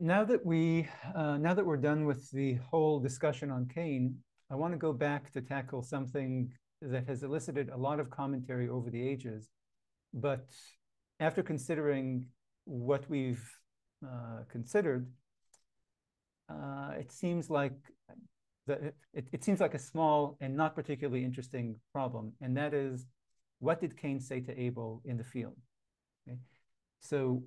Now that we're done with the whole discussion on Cain, I want to go back to tackle something that has elicited a lot of commentary over the ages. But after considering what we've considered, it seems like it seems like a small and not particularly interesting problem, and that is, what did Cain say to Abel in the field? Okay? So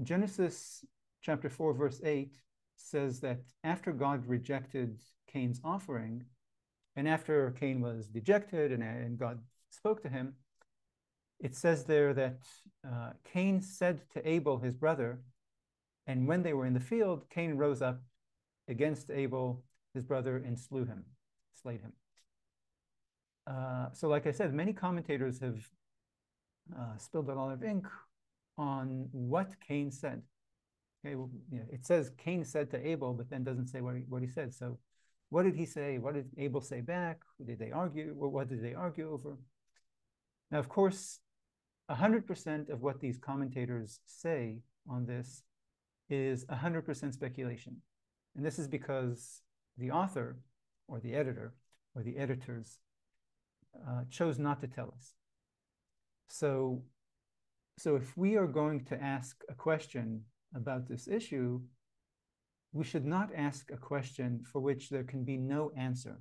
Genesis chapter 4, verse 8 says that after God rejected Cain's offering, and after Cain was dejected and God spoke to him, it says there that Cain said to Abel, his brother, and when they were in the field, Cain rose up against Abel, his brother, and slayed him. So like I said, many commentators have spilled a lot of ink on what Cain said. Okay, well, it says Cain said to Abel, but then doesn't say what he said. So what did he say? What did Abel say back? Did they argue? What did they argue over? Now, of course, 100% of what these commentators say on this is 100% speculation. And this is because the author or the editor or the editors chose not to tell us. So if we are going to ask a question about this issue, we should not ask a question for which there can be no answer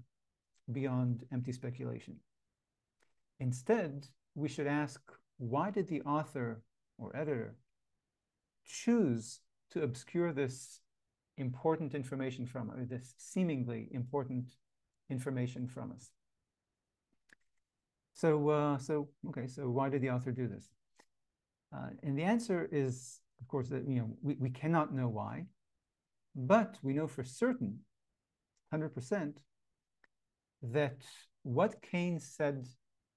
beyond empty speculation. Instead, we should ask, why did the author or editor choose to obscure this important information from us, this seemingly important information from us? So why did the author do this? And the answer is, of course, that we cannot know why, but we know for certain, 100%, that what Cain said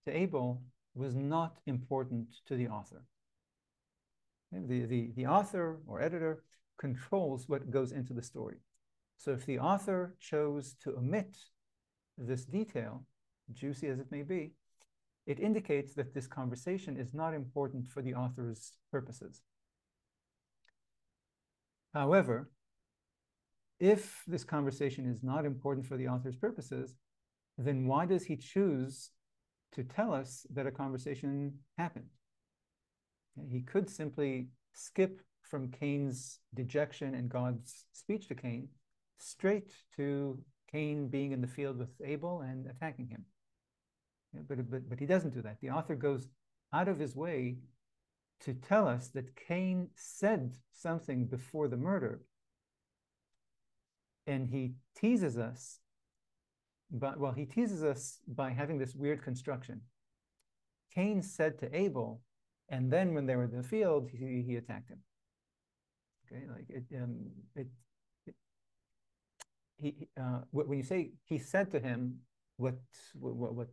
to Abel was not important to the author. The author or editor controls what goes into the story. So if the author chose to omit this detail, juicy as it may be, it indicates that this conversation is not important for the author's purposes. However, if this conversation is not important for the author's purposes, then why does he choose to tell us that a conversation happened? He could simply skip from Cain's dejection and God's speech to Cain straight to Cain being in the field with Abel and attacking him. But he doesn't do that. The author goes out of his way to tell us that Cain said something before the murder, and he teases us. He teases us by having this weird construction. Cain said to Abel, and then when they were in the field, he attacked him. Okay, when you say he said to him, what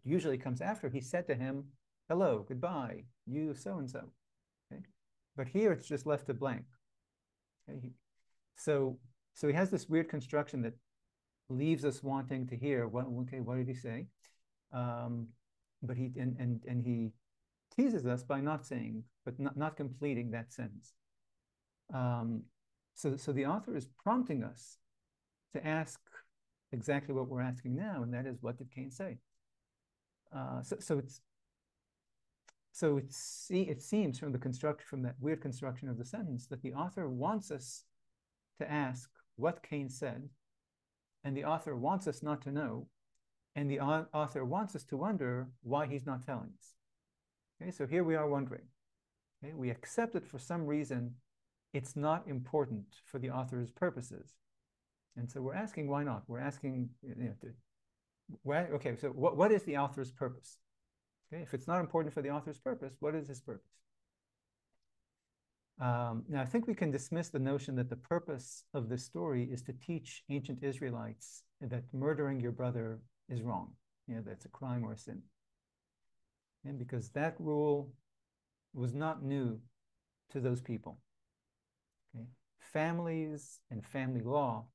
usually comes after, he said to him, hello, goodbye, you so-and-so. Okay? But here it's just left to blank. Okay? So he has this weird construction that leaves us wanting to hear, what did he say? But he teases us by not saying, but not completing that sentence. So the author is prompting us to ask exactly what we're asking now, and that is, what did Cain say? It seems from that weird construction of the sentence, that the author wants us to ask what Cain said, and the author wants us not to know, and the author wants us to wonder why he's not telling us. Okay, so here we are wondering. Okay, we accept that for some reason it's not important for the author's purposes. And so we're asking, why not? We're asking, so what is the author's purpose? Okay, if it's not important for the author's purpose, what is his purpose? Now, I think we can dismiss the notion that the purpose of this story is to teach ancient Israelites that murdering your brother is wrong. That's a crime or a sin. And because that rule was not new to those people. Okay? Families and family law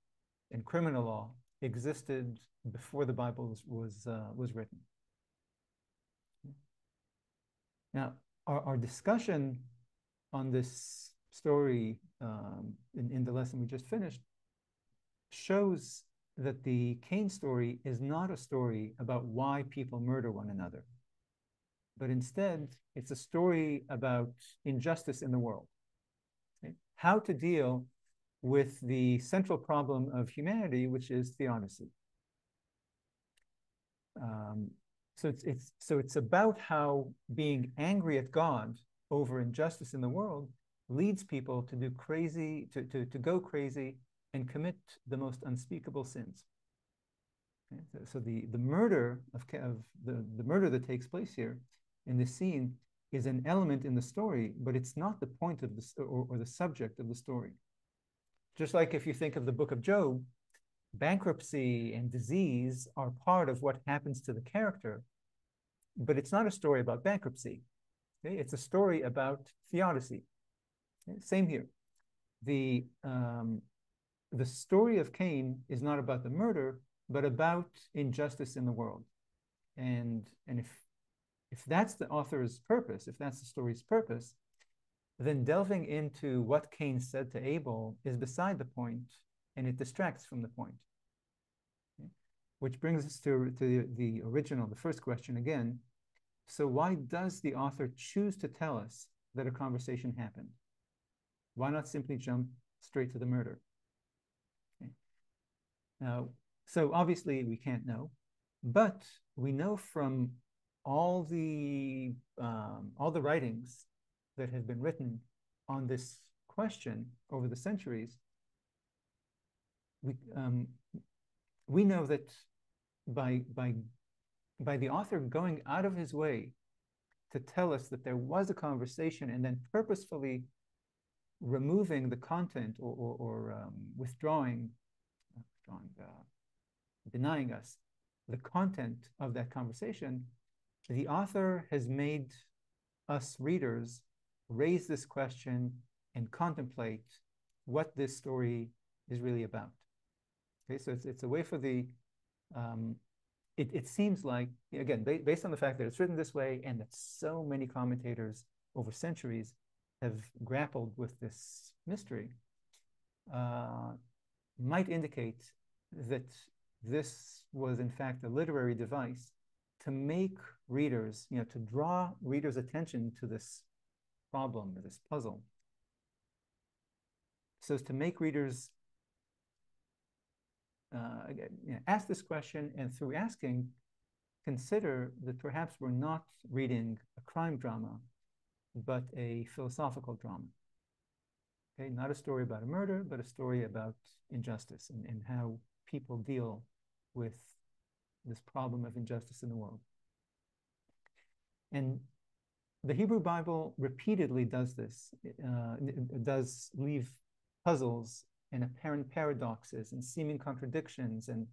and criminal law existed before the Bible was written. Now, our discussion on this story in the lesson we just finished shows that the Cain story is not a story about why people murder one another, but instead it's a story about injustice in the world, okay? How to deal with the central problem of humanity, which is theodicy. So it's about how being angry at God over injustice in the world leads people to do crazy, to go crazy and commit the most unspeakable sins. Okay? So the murder of the murder that takes place here in this scene is an element in the story, but it's not the point of the or the subject of the story. Just like if you think of the book of Job, bankruptcy and disease are part of what happens to the character, but it's not a story about bankruptcy. Okay? It's a story about theodicy. Okay? Same here. The story of Cain is not about the murder, but about injustice in the world. And if that's the author's purpose, if that's the story's purpose, then delving into what Cain said to Abel is beside the point, and it distracts from the point. Okay? Which brings us to the original, the first question again. So why does the author choose to tell us that a conversation happened? Why not simply jump straight to the murder? Okay. Now, so obviously we can't know, but we know from all the writings that have been written on this question over the centuries. We know that by the author going out of his way to tell us that there was a conversation and then purposefully removing the content or denying us the content of that conversation, the author has made us readers raise this question and contemplate what this story is really about. Okay, so it's a way for the it seems like, again, based on the fact that it's written this way and that so many commentators over centuries have grappled with this mystery, might indicate that this was in fact a literary device to make readers, to draw readers' attention to this problem or this puzzle, so as to make readers ask this question, and through asking, consider that perhaps we're not reading a crime drama, but a philosophical drama. Okay, not a story about a murder, but a story about injustice and how people deal with this problem of injustice in the world. And the Hebrew Bible repeatedly does this. It does leave puzzles and apparent paradoxes and seeming contradictions and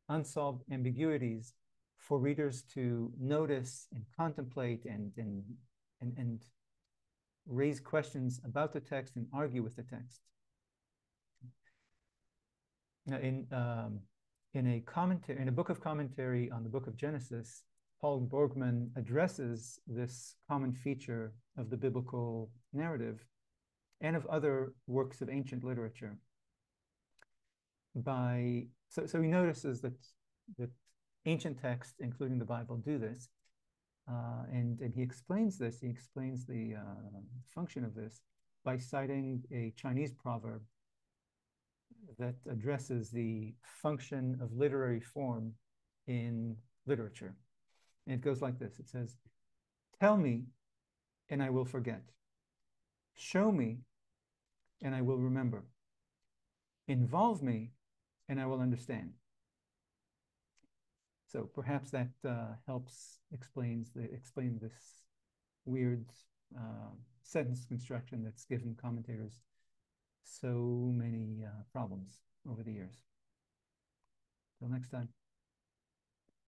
unsolved ambiguities for readers to notice and contemplate and raise questions about the text and argue with the text. Now, in a book of commentary on the book of Genesis, Paul Borgman addresses this common feature of the biblical narrative and of other works of ancient literature. So he notices that ancient texts, including the Bible, do this, and he explains this. He explains the function of this by citing a Chinese proverb that addresses the function of literary form in literature. And it goes like this. It says, "Tell me, and I will forget. Show me, and I will remember. Involve me, and I will understand." So perhaps that helps explain this weird sentence construction that's given commentators so many problems over the years. Till next time.